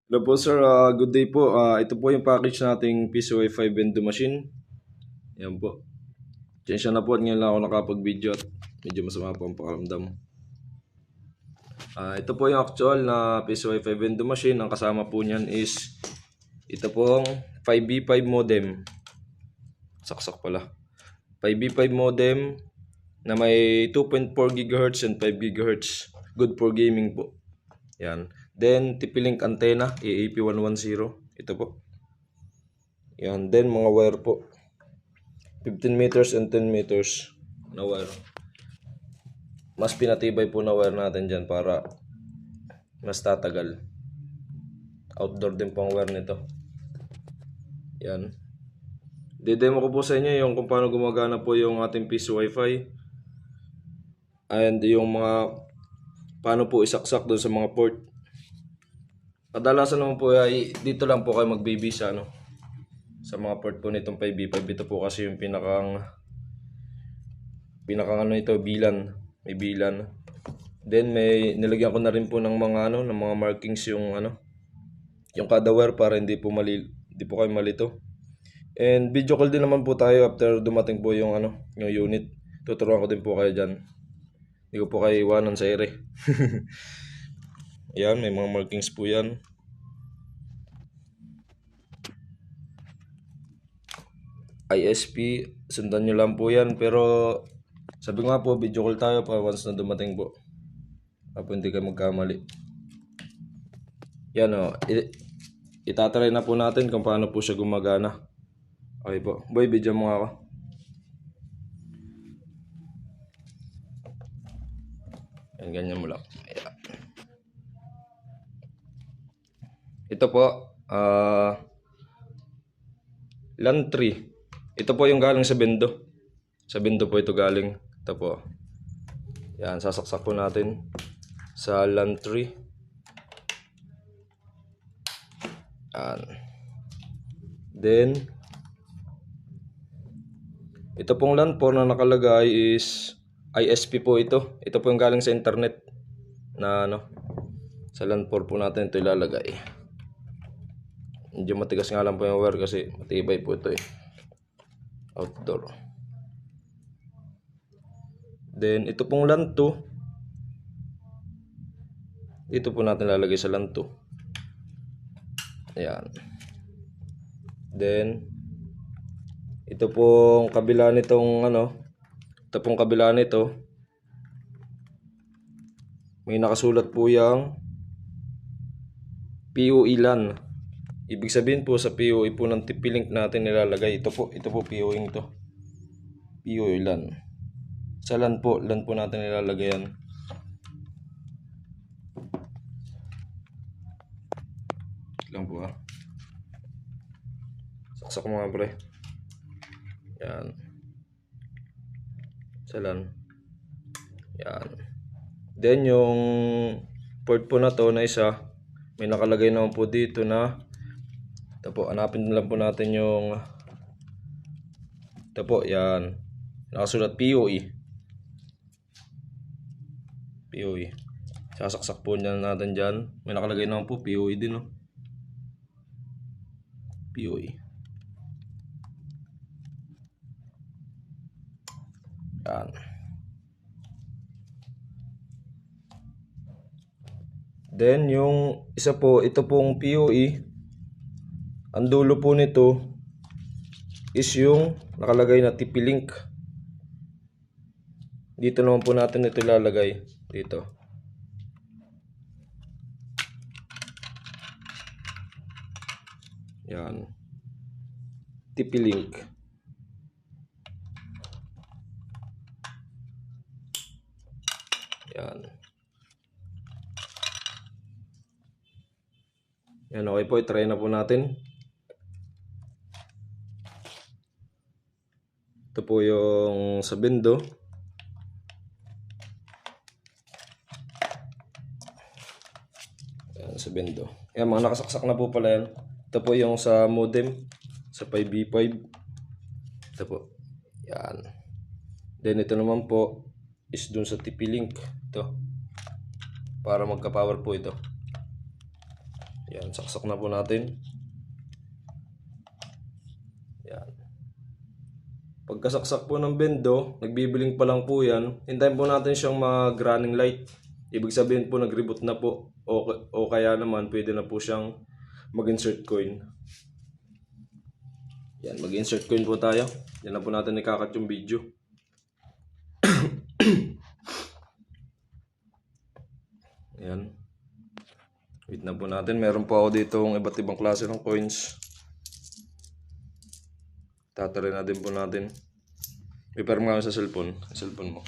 Hello po sir, good day po. Ito po yung package nating PCY 5 Endo machine. Yan po. Tensya na po at ngayon lang ako nakapag-video at medyo masama po ang pakaramdam. Ito po yung actual na PCY 5 Endo machine. Ang kasama po niyan is ito pong 5B5 modem. Saksak pala. 5B5 modem na may 2.4 GHz and 5 GHz. Good for gaming po. Yan. Then TP-Link antenna AAP110. Ito po. Yan. Then mga wire po. 15 meters and 10 meters na wire. Mas pinatibay po na wire natin dyan para mas tatagal. Outdoor din po ang wire nito. Yan. Didemo ko po sa inyo yung kung paano gumagana po yung ating PC Wi-Fi. And yung mga paano po isaksak doon sa mga port. Kadalasan naman po ay dito lang po kayo mag-BB sa sa mga port po nitong 5B5. Ito po kasi yung pinakang ito, bilan. May bilan. Then may nilagyan ko na rin po ng mga ng mga markings yung yung kada wire para hindi po kayo malito. And video call din naman po tayo after dumating po yung yung unit. Tuturuan ko din po kayo diyan. Hindi ko po kayo iwanan sa ere. Yan, may mga markings po yan. ISP, sundan nyo lang po yan. Pero sabi nga po, video call tayo para once na dumating po. Para hindi kayo magkamali. Yan o. Itatry na po natin kung paano po siya gumagana. Okay po. Boy, video mo nga ako. Yan, ganyan mo lang. Ayan. Ito po, LAN 3. Ito po yung galing sa Bendo. Sa Bendo po ito galing. Ito po. Yan, sasaksak po natin sa LAN 3. Yan. Then, ito pong LAN 4 na nakalagay is ISP po ito. Ito po yung galing sa internet na sa LAN 4 po natin ito ilalagay. Medyo matigas nga lang po yung wire kasi matibay po ito outdoor. Then ito pong LAN 2. Ito po natin lalagay sa LAN 2. Ayan. Then ito pong kabila nitong ito pong kabila nito. May nakasulat po yung PoE LAN. Ibig sabihin po sa PoE po ng TP-Link natin nilalagay. Ito po PoE ito. PoE LAN. Sa LAN po natin nilalagay yan. Lang po saksak mo nga pre. Yan. Sa LAN. Yan. Then yung port po na to na isa, may nakalagay naman po dito na ito po, hanapin lang po natin yung ito po, yan. Nakasulat PoE. PoE. Sasaksak po natin dyan. May nakalagay naman po PoE din PoE. Yan. Then yung isa po, ito pong PoE. Ang dulo po nito is yung nakalagay na TP-Link. Dito naman po natin ito ilalagay. Dito. Yan. TP-Link. Yan. Yan, okay po. I-try na po natin. Ito po yung sa Bendo. Yan, sa Bendo. Yan, mga nakasaksak na po pala yan. Ito po yung sa modem. Sa 5B5. Ito po. Yan. Then ito naman po is dun sa TP-Link. Ito. Para magka-power po ito. Yan, saksak na po natin. Yan. Pagkasaksak po ng bendo, nagbibiling pa lang po yan. Hintayin po natin siyang mag-running light. Ibig sabihin po nag-reboot na po. O kaya naman pwede na po siyang mag-insert coin. Yan, mag-insert coin po tayo. Yan na po natin ikakat yung video. Yan. Wait na po natin. Meron po ako dito iba't ibang klase ng coins. Tatarin na din po natin. Prepare mo sa cellphone. Cellphone mo.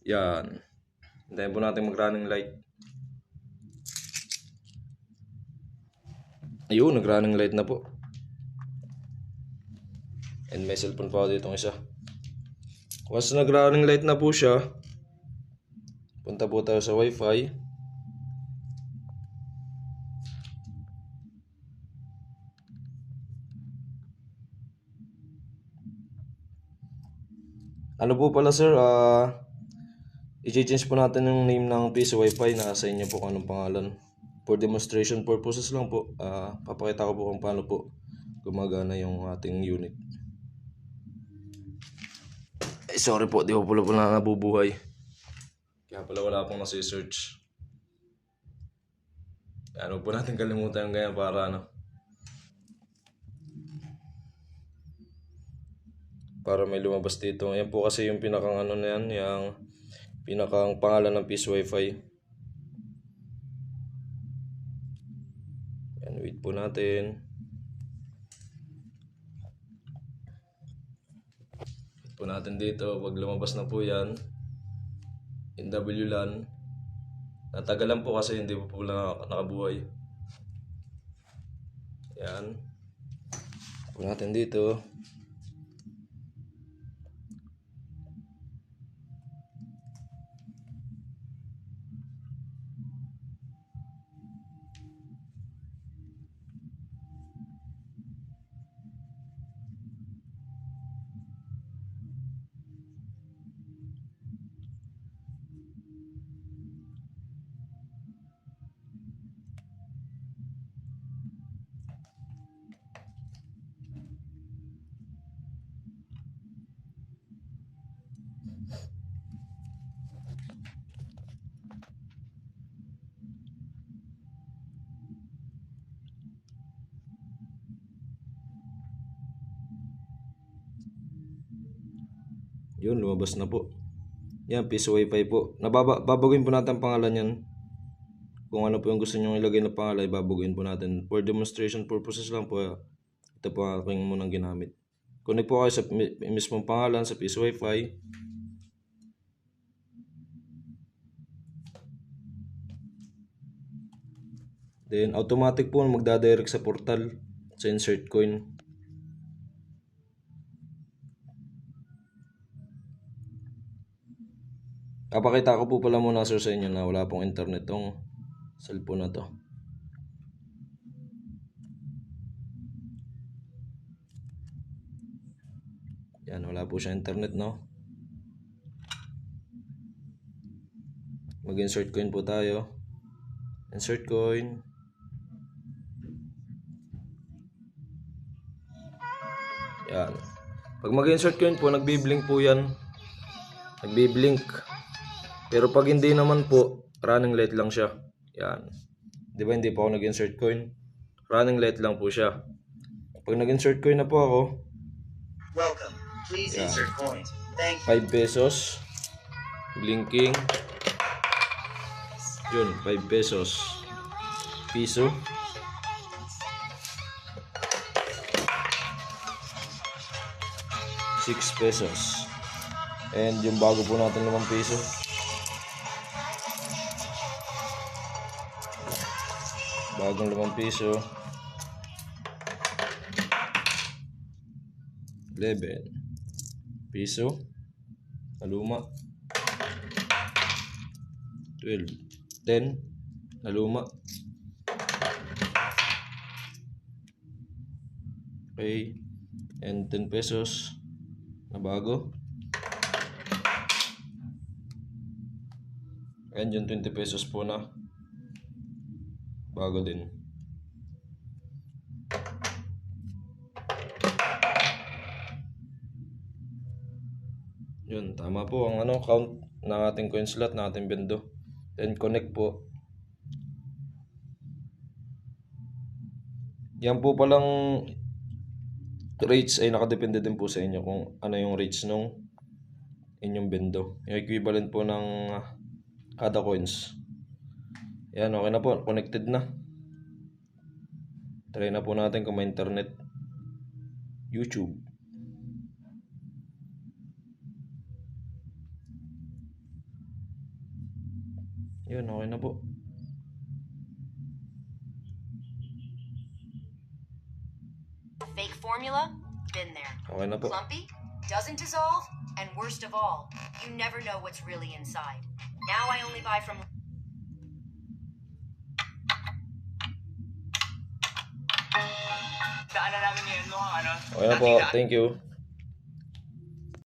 Yan. Hintayin po natin mag-running light. Ayun, nag-running light na po. And may cellphone pa ako dito isa. Once nag-running light na po siya, punta po tayo sa Wi-Fi. Ano po pala sir, i-change po natin yung name ng piso Wi-Fi na sa inyo po kung anong pangalan. For demonstration purposes lang po, papakita ko po kung paano po gumagana yung ating unit. Ay, sorry po, di ko pala nabubuhay. Kaya pala wala pong nasi-search. Ano po natin kalimutan yung ganyan para para may lumabas dito. Ayan po kasi yung pinakang na yan, yung pinakang pangalan ng piso Wi-Fi. Yan, wait po natin. Wait po natin dito. Pag lumabas na po yan, NWLAN. Natagalan po kasi hindi po nakabuhay. Yan. Wait po natin dito. Yun, lumabas na po. Yan, piso Wi-Fi po. Babaguhin po natin ang pangalan yan. Kung ano po yung gusto nyo ilagay na pangalan, babaguhin po natin. For demonstration purposes lang po, ito po ang aking munang ginamit. Connect po kayo sa mismong pangalan sa piso Wi-Fi. Then, automatic po magdadirect sa portal sa insert coin. Kapakita ko po pala muna sir sa inyo na wala pong internet tong cellphone na to. Yan, wala po siya internet, no? Mag-insert coin po tayo. Insert coin. Yan. Pag mag-insert coin po, nagbi-blink po yan. Nagbi-blink. Pero pag hindi naman po, running light lang siya. Yan. Di ba hindi pa ako nag-insert coin? Running light lang po siya. Pag nag-insert coin na po ako, welcome. Please insert coin. Thank you. 5 pesos. Blinking. Yun, 5 pesos. Piso. ₱6. And yung bago po natin 5 piso. Bagong 5 piso. 11 piso. Na luma. 12. 10. Na luma. Okay. And 10 pesos na bago. Ayan yung 20 pesos po na. Bago din. Yun, tama po ang count ng ating coin slot, ng ating bendo. Then connect po. Yan po palang rates ay nakadepende din po sa inyo kung ano yung rates nung inyong bendo. Yung equivalent po ng kada coins. Yan, okay na po. Connected na. Try na po natin kung may internet. YouTube. Yun, okay na po. Fake formula? Been there. Okay na po. Clumpy? Doesn't dissolve? And worst of all, you never know what's really inside. Now I only buy from... Okay na po. Thank you.